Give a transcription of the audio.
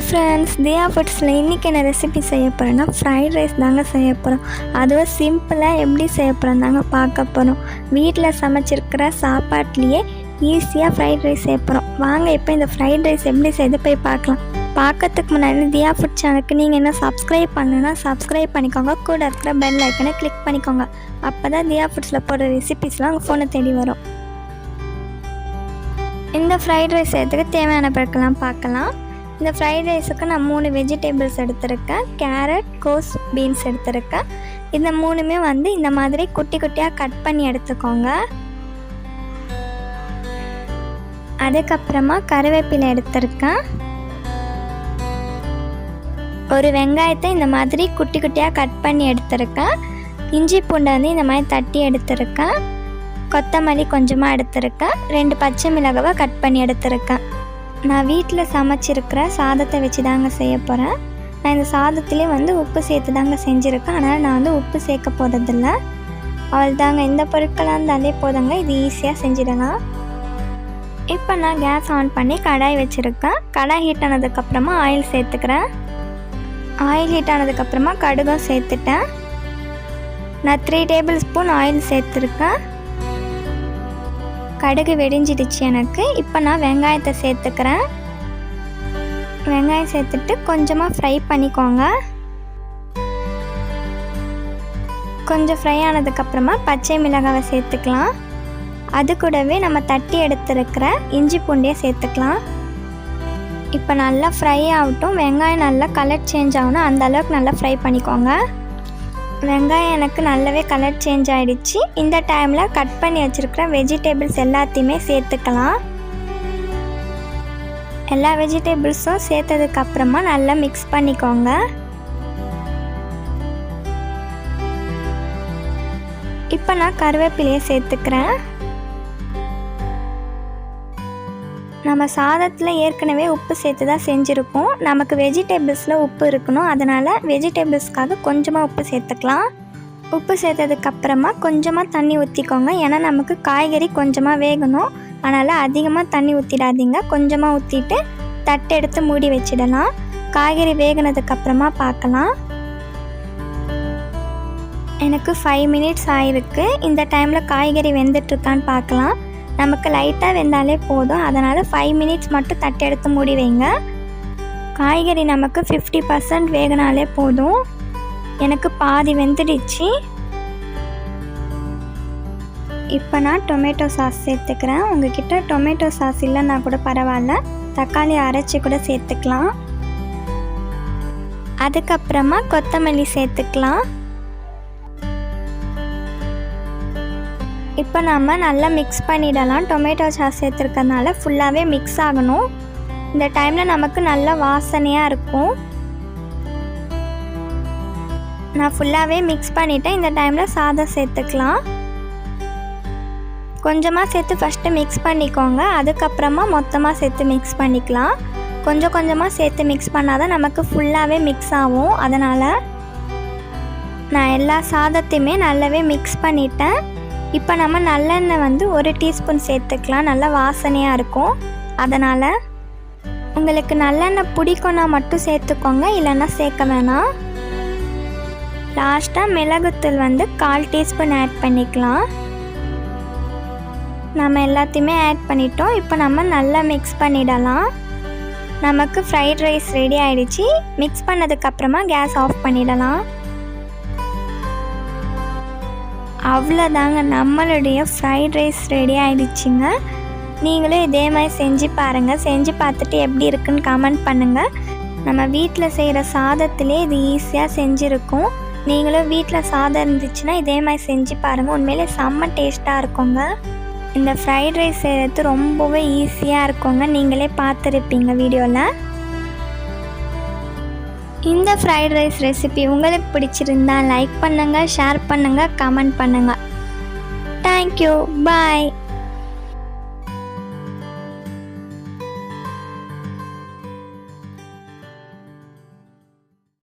Friends, தியா ஃபுட்ஸில் இன்றைக்கி என்ன recipe செய்ய போகிறேன்னா ஃப்ரைட் ரைஸ் தாங்க செய்ய போகிறோம். அதுவும் சிம்பிளாக எப்படி செய்ய போகிறோம் தாங்க பார்க்க போகிறோம். வீட்டில் சமைச்சிருக்கிற சாப்பாட்லேயே ஈஸியாக ஃப்ரைட் ரைஸ் செய்ய போகிறோம். வாங்க இப்போ இந்த ஃப்ரைட் ரைஸ் எப்படி செய்து போய் பார்க்கலாம். பார்க்கறதுக்கு முன்னாடி தியா ஃபுட் சேனலுக்கு நீங்கள் என்ன சப்ஸ்கிரைப் பண்ணணுன்னா சப்ஸ்கிரைப் பண்ணிக்கோங்க. கூட இருக்கிற பெல் ஐக்கனை கிளிக் பண்ணிக்கோங்க. அப்போ தான் தியா ஃபுட்ஸில் போடுற ரெசிபிஸ்லாம் உங்கள் ஃபோனை தேடி வரும். இந்த ஃப்ரைட் ரைஸ் செய்யறதுக்கு தேவையான பொருட்கள்லாம் பார்க்கலாம். இந்த ஃப்ரைட் ரைஸுக்கு நான் 3 வெஜிடபிள்ஸ் எடுத்திருக்கேன். கேரட், கோஸ், பீன்ஸ் எடுத்திருக்கேன். இந்த 3மே இந்த மாதிரி குட்டி குட்டியாக கட் பண்ணி எடுத்துக்கோங்க. அதுக்கப்புறமா கருவேப்பிலை எடுத்திருக்கேன். ஒரு வெங்காயத்தை இந்த மாதிரி குட்டி குட்டியாக கட் பண்ணி எடுத்திருக்கேன். இஞ்சி பூண்டை இந்த மாதிரி தட்டி எடுத்திருக்கேன். கொத்தமல்லி கொஞ்சமாக எடுத்திருக்கேன். 2 பச்சை மிளகாவை கட் பண்ணி எடுத்திருக்கேன். நான் வீட்டில் சமைச்சிருக்கிற சாதத்தை வச்சு தாங்க செய்ய போகிறேன். நான் இந்த சாதத்துலேயே உப்பு சேர்த்து தாங்க செஞ்சுருக்கேன். அதனால் நான் உப்பு சேர்க்க போகிறதில்ல. அவள் தாங்க இந்த பொருட்களாக இருந்தாலே போதுங்க, இது ஈஸியாக செஞ்சிடலாம். இப்போ நான் கேஸ் ஆன் பண்ணி கடாய் வச்சுருக்கேன். கடாய் ஹீட் ஆனதுக்கப்புறமா ஆயில் சேர்த்துக்கிறேன். ஆயில் ஹீட் ஆனதுக்கப்புறமா கடுகும் சேர்த்துட்டேன். நான் 3 டேபிள் ஸ்பூன் ஆயில் சேர்த்துருக்கேன். கடுகு வெடிஞ்சிடுச்சு எனக்கு. இப்போ நான் வெங்காயத்தை சேர்த்துக்கிறேன். வெங்காயம் சேர்த்துட்டு கொஞ்சமாக ஃப்ரை பண்ணிக்கோங்க. கொஞ்சம் ஃப்ரை ஆனதுக்கப்புறமா பச்சை மிளகாவை சேர்த்துக்கலாம். அது கூடவே நம்ம தட்டி எடுத்துருக்கிற இஞ்சி பூண்டையை சேர்த்துக்கலாம். இப்போ நல்லா ஃப்ரை ஆகட்டும். வெங்காயம் நல்லா கலர் சேஞ்ச் ஆகணும், அந்த அளவுக்கு நல்லா ஃப்ரை பண்ணிக்கோங்க. வெங்காயம் எனக்கு நல்லாவே கலர் சேஞ்ச் ஆகிடுச்சு. இந்த டைமில் கட் பண்ணி வச்சுருக்கிற வெஜிடபிள்ஸ் எல்லாத்தையுமே சேர்த்துக்கலாம். எல்லா வெஜிடபிள்ஸும் சேர்த்ததுக்கப்புறமா நல்லா மிக்ஸ் பண்ணிக்கோங்க. இப்போ நான் கருவேப்பிலையை சேர்த்துக்கிறேன். நம்ம சாதத்தில் ஏற்கனவே உப்பு சேர்த்து தான் செஞ்சுருக்கோம். நமக்கு வெஜிடபிள்ஸில் உப்பு இருக்கணும், அதனால் வெஜிடபிள்ஸ்க்காக கொஞ்சமாக உப்பு சேர்த்துக்கலாம். உப்பு சேர்த்ததுக்கப்புறமா கொஞ்சமாக தண்ணி ஊற்றிக்கோங்க. ஏன்னா நமக்கு காய்கறி கொஞ்சமாக வேகணும், அதனால் அதிகமாக தண்ணி ஊற்றிடாதீங்க. கொஞ்சமாக ஊற்றிட்டு தட்டு எடுத்து மூடி வச்சிடலாம். காய்கறி வேகினதுக்கப்புறமா பார்க்கலாம். எனக்கு 5 மினிட்ஸ் ஆகிருக்கு. இந்த டைமில் காய்கறி வெந்துட்டுருக்கான்னு பார்க்கலாம். நமக்கு லைட்டாக வெந்தாலே போதும், அதனால் 5 மினிட்ஸ் மட்டும் தட்டு எடுத்து மூடி வைங்க. காய்கறி நமக்கு 50% வேகினாலே போதும். எனக்கு பாதி வெந்துடுச்சு. இப்போ நான் டொமேட்டோ சாஸ் சேர்த்துக்கிறேன். உங்ககிட்ட டொமேட்டோ சாஸ் இல்லைன்னா கூட பரவாயில்ல, தக்காளி அரைச்சி கூட சேர்த்துக்கலாம். அதுக்கப்புறமா கொத்தமல்லி சேர்த்துக்கலாம். இப்போ நம்ம நல்லா மிக்ஸ் பண்ணிடலாம். டொமேட்டோ சாஸ் சேர்த்துருக்கறனால ஃபுல்லாகவே மிக்ஸ் ஆகணும். இந்த டைமில் நமக்கு நல்ல வாசனையாக இருக்கும். நான் ஃபுல்லாகவே மிக்ஸ் பண்ணிவிட்டேன். இந்த டைமில் சாதம் சேர்த்துக்கலாம். கொஞ்சமாக சேர்த்து ஃபஸ்ட்டு மிக்ஸ் பண்ணிக்கோங்க. அதுக்கப்புறமா மொத்தமாக சேர்த்து மிக்ஸ் பண்ணிக்கலாம். கொஞ்சம் கொஞ்சமாக சேர்த்து மிக்ஸ் பண்ணால் தான் நமக்கு ஃபுல்லாகவே மிக்ஸ் ஆகும். அதனால் நான் எல்லா சாதத்தையுமே நல்லாவே மிக்ஸ் பண்ணிட்டேன். இப்போ நம்ம நல்லெண்ணெய் 1 டீஸ்பூன் சேர்த்துக்கலாம். நல்லா வாசனையாக இருக்கும். அதனால் உங்களுக்கு நல்லெண்ணெய் பிடிக்கும்னா மட்டும் சேர்த்துக்கோங்க, இல்லைன்னா சேர்க்க வேணாம். லாஸ்ட்டாக மிளகுத்தூள் 1/4 டீஸ்பூன் ஆட் பண்ணிக்கலாம். நம்ம எல்லாத்தையுமே ஆட் பண்ணிட்டோம். இப்போ நம்ம நல்லா மிக்ஸ் பண்ணிடலாம். நமக்கு ஃப்ரைட் ரைஸ் ரெடி ஆகிடுச்சு. மிக்ஸ் பண்ணதுக்கப்புறமா கேஸ் ஆஃப் பண்ணிடலாம். அவ்வளோதாங்க, நம்மளுடைய ஃப்ரைட் ரைஸ் ரெடி ஆகிடுச்சிங்க. நீங்களும் இதே மாதிரி செஞ்சு பாருங்கள். செஞ்சு பார்த்துட்டு எப்படி இருக்குன்னு கமெண்ட் பண்ணுங்கள். நம்ம வீட்டில் செய்கிற சாதத்திலே இது ஈஸியாக செஞ்சுருக்கோம். நீங்களும் வீட்டில் சாதம் இருந்துச்சுன்னா இதே மாதிரி செஞ்சு பாருங்கள். உண்மையிலே செம்ம டேஸ்ட்டாக இருக்குங்க. இந்த ஃப்ரைட் ரைஸ் செய்கிறது ரொம்பவே ஈஸியாக இருக்குங்க. நீங்களே பார்த்துருப்பீங்க வீடியோவில். இந்த ஃப்ரைட் ரைஸ் ரெசிபி உங்களுக்கு பிடிச்சிருந்தா லைக் பண்ணுங்கள், ஷேர் பண்ணுங்கள், கமெண்ட் பண்ணுங்கள். தேங்க்யூ, பாய்.